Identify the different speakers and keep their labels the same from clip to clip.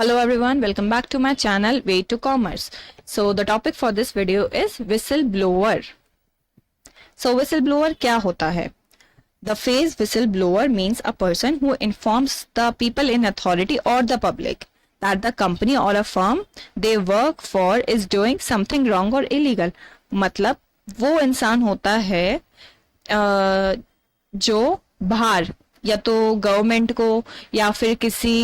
Speaker 1: Hello everyone, welcome back to my channel Way to Commerce. So the topic for this video is whistleblower. So whistleblower क्या होता है? The phrase whistleblower means a person who informs the people in authority or the public that the company or a firm they work for is doing something wrong or illegal. मतलब वो इंसान होता है जो बाहर या तो गवर्नमेंट को या फिर किसी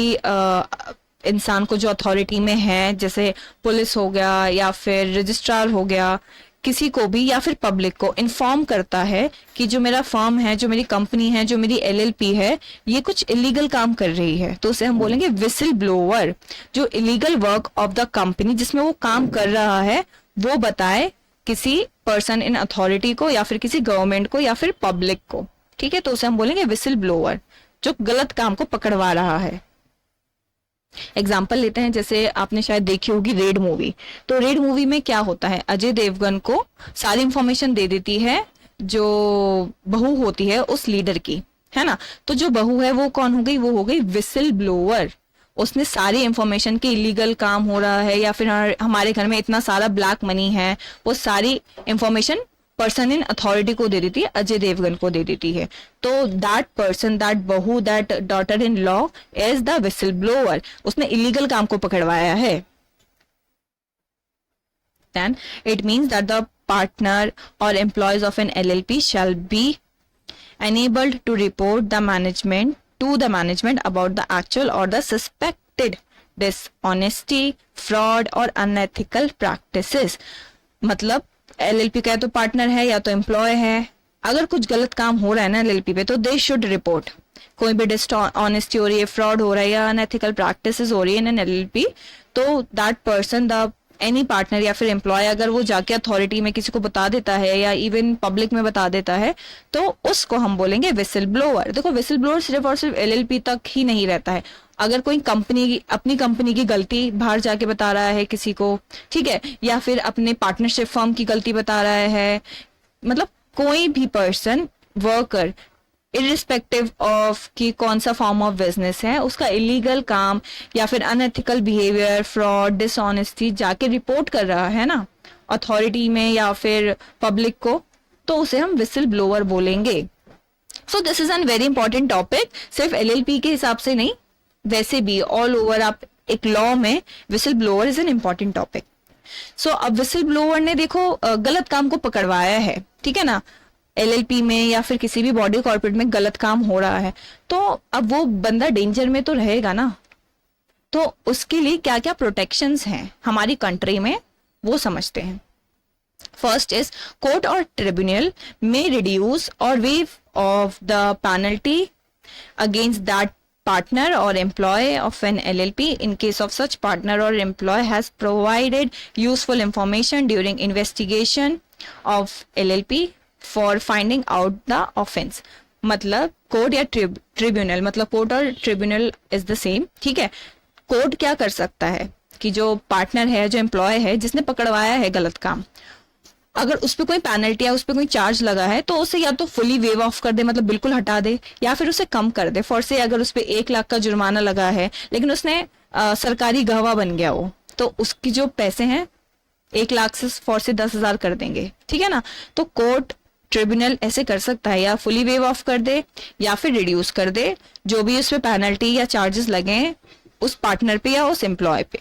Speaker 1: इंसान को जो अथॉरिटी में है, जैसे पुलिस हो गया या फिर रजिस्ट्रार हो गया, किसी को भी या फिर पब्लिक को इन्फॉर्म करता है कि जो मेरा फर्म है, जो मेरी कंपनी है, जो मेरी एलएलपी है, ये कुछ इलीगल काम कर रही है, तो उसे हम बोलेंगे विसल ब्लोअर। जो illegal work of the company जिसमें वो काम कर रहा है वो बताए किसी पर्सन इन अथॉरिटी को या फिर किसी गवर्नमेंट को या फिर पब्लिक को। ठीक है, तो उसे हम बोलेंगे विसल ब्लोअर, जो गलत काम को पकड़वा रहा है। एग्जाम्पल लेते हैं, जैसे आपने शायद देखी होगी रेड मूवी। तो रेड मूवी में क्या होता है, अजय देवगन को सारी इंफॉर्मेशन दे देती है जो बहू होती है उस लीडर की, है ना। तो जो बहू है वो कौन हो गई, वो हो गई विसल ब्लोअर। उसने सारी इंफॉर्मेशन की इलीगल काम हो रहा है या फिर हमारे घर में इतना सारा ब्लैक मनी है, वो सारी इंफॉर्मेशन पर्सन इन अथॉरिटी को दे देती है, अजय देवगन को दे देती है। तो दैट पर्सन, दैट बहू, that daughter in law is the whistle blower. उसने इलीगल काम को पकड़वाया है। Then it means that the partner और employees of an LLP shall be enabled to report the management to the management about the actual or the suspected dishonesty, fraud और unethical practices। मतलब LLP का तो partner है या तो employ है, अगर कुछ गलत काम हो रहा है ना एलएलपी पे, तो दे शुड रिपोर्ट। कोई भी डिसऑनेस्टी हो रही है, फ्रॉड हो रहा है या अनएथिकल प्रैक्टिसेस हो रही है इन एलएलपी, तो that person, the any partner या फिर एम्प्लॉय, अगर वो जाके अथॉरिटी में किसी को बता देता है या इवन पब्लिक में बता देता है, तो उसको हम बोलेंगे विसल ब्लोअर। देखो, विसल ब्लोअर सिर्फ और सिर्फ एलएलपी तक ही नहीं रहता है। अगर कोई कंपनी अपनी कंपनी की गलती बाहर जाके बता रहा है किसी को, ठीक है, या फिर अपने पार्टनरशिप फर्म की गलती बता रहा है, मतलब कोई भी पर्सन, वर्कर, इरिस्पेक्टिव ऑफ कि कौन सा फॉर्म ऑफ बिजनेस है, उसका इलीगल काम या फिर अनएथिकल बिहेवियर, फ्रॉड, डिसऑनेस्टी जाके रिपोर्ट कर रहा है ना अथॉरिटी में या फिर पब्लिक को, तो उसे हम विसल ब्लोअर बोलेंगे। So this is an very important topic. सिर्फ एलएलपी के हिसाब से नहीं, वैसे भी ऑल ओवर आप एक लॉ में whistle blower is an important topic. So अब विसल ब्लोअर ने देखो गलत काम को पकड़वाया है, ठीक है ना, एलएलपी में या फिर किसी भी बॉडी कॉर्पोरेट में गलत काम हो रहा है, तो अब वो बंदा डेंजर में तो रहेगा ना। तो उसके लिए क्या क्या प्रोटेक्शंस हैं हमारी कंट्री में, वो समझते हैं। फर्स्ट इज कोर्ट और ट्रिब्यूनल में रिड्यूस और wave of the penalty against that partner or employee of an LLP in case of such partner or employee has provided useful information during investigation of LLP for finding out the offense। मतलब court या tribunal, मतलब court और tribunal is the same, ठीक है। Court क्या कर सकता है कि जो पार्टनर है, जो एम्प्लॉय है, जिसने पकड़वाया है गलत काम, अगर उस पर कोई पेनल्टी या उस पर कोई चार्ज लगा है, तो उसे या तो फुली वेव ऑफ कर दे, मतलब बिल्कुल हटा दे, या फिर उसे कम कर दे। फॉर से अगर उस पर 1 लाख का जुर्माना लगा है लेकिन उसने सरकारी गवाह बन गया हो, तो उसकी जो पैसे हैं 1 लाख से फॉर से 10,000 कर देंगे, ठीक है ना। तो कोर्ट, ट्रिब्यूनल ऐसे कर सकता है, या फुली वेव ऑफ कर दे या फिर रिड्यूस कर दे जो भी उस पर पेनल्टी या चार्जेस लगे उस पार्टनर पे या उस एम्प्लॉय पे,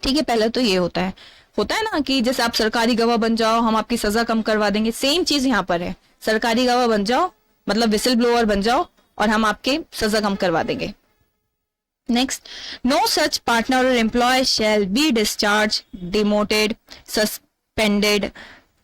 Speaker 1: ठीक है। पहले तो ये होता है ना कि जैसे आप सरकारी गवाह बन जाओ, हम आपकी सजा कम करवा देंगे। सेम चीज यहाँ पर है, सरकारी गवाह बन जाओ मतलब विसल ब्लोअर बन जाओ और हम आपके सजा कम करवा देंगे। नेक्स्ट, नो सच पार्टनर और employee shall be discharge, demoted, suspended,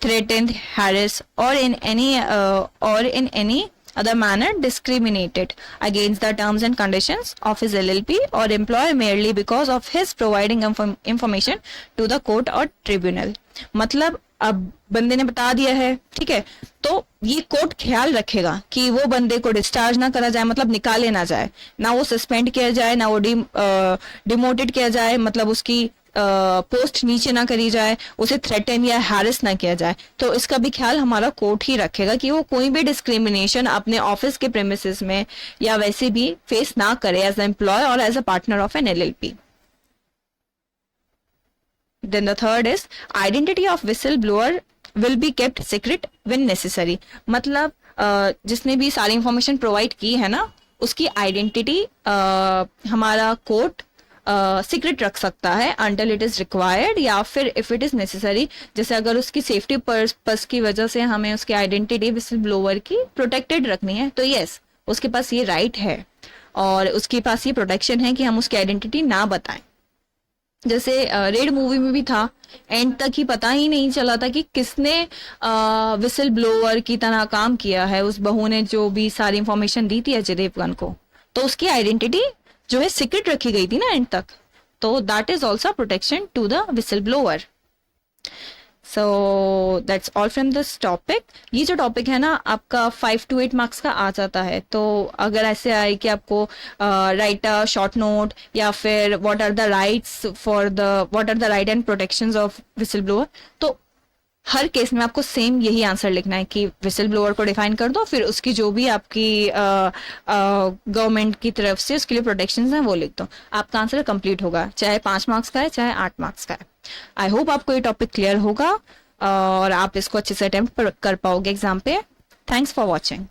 Speaker 1: threatened, harassed, or in any other manner discriminated against the terms and conditions of his LLP or employer merely because of his providing information to the court or tribunal। मतलब अब बंदे ने बता दिया है, ठीक है, तो ये कोर्ट ख्याल रखेगा कि वो बंदे को डिस्चार्ज ना करा जाए, मतलब निकाले ना जाए, ना वो सस्पेंड किया जाए, ना वो डिमोटेड किया जाए, मतलब उसकी पोस्ट नीचे ना करी जाए, उसे थ्रेटन या हैरेस ना किया जाए। तो इसका भी ख्याल हमारा कोर्ट ही रखेगा कि वो कोई भी डिस्क्रिमिनेशन अपने ऑफिस के प्रेमिसेस में या वैसे भी फेस ना करे एज एन एम्प्लॉय और as a partner of an LLP. Then the third is identity of whistleblower will be kept secret when necessary. मतलब जिसने भी सारी इंफॉर्मेशन प्रोवाइड की है ना, उसकी आइडेंटिटी हमारा कोर्ट सीक्रेट रख सकता है अंटिल इट इज रिक्वायर्ड, या फिर इफ इट इज नेसेसरी, जैसे अगर उसकी सेफ्टी पर्पस की वजह से हमें उसकी आइडेंटिटी विसल ब्लोअर की प्रोटेक्टेड रखनी है, तो यस, उसके पास ये राइट है और उसके पास ये प्रोटेक्शन है कि हम उसकी आइडेंटिटी ना बताएं. जैसे रेड मूवी में भी था, एंड तक ही पता ही नहीं चला था कि किसने विसल ब्लोअर की तरह काम किया है. उस बहू ने जो भी सारी इंफॉर्मेशन दी थी अजय देवगन को, तो उसकी आइडेंटिटी जो है सीक्रेट रखी गई थी ना एंड तक. तो that is also protection to the whistle blower. So that's all from this topic. ये जो टॉपिक है ना आपका 5 to 8 मार्क्स का आ जाता है. तो अगर ऐसे आए कि आपको राइट अ शॉर्ट नोट, या फिर what are the right and protections of whistle blower, तो हर केस में आपको सेम यही आंसर लिखना है कि विसल ब्लोअर को डिफाइन कर दो, फिर उसकी जो भी आपकी गवर्नमेंट की तरफ से उसके लिए प्रोटेक्शंस हैं वो लिख दो. आपका आंसर कंप्लीट होगा, चाहे 5 मार्क्स का है चाहे 8 मार्क्स का है. आई होप आपको ये टॉपिक क्लियर होगा और आप इसको अच्छे से अटेम्प्ट कर पाओगे एग्जाम पे. Thanks for watching.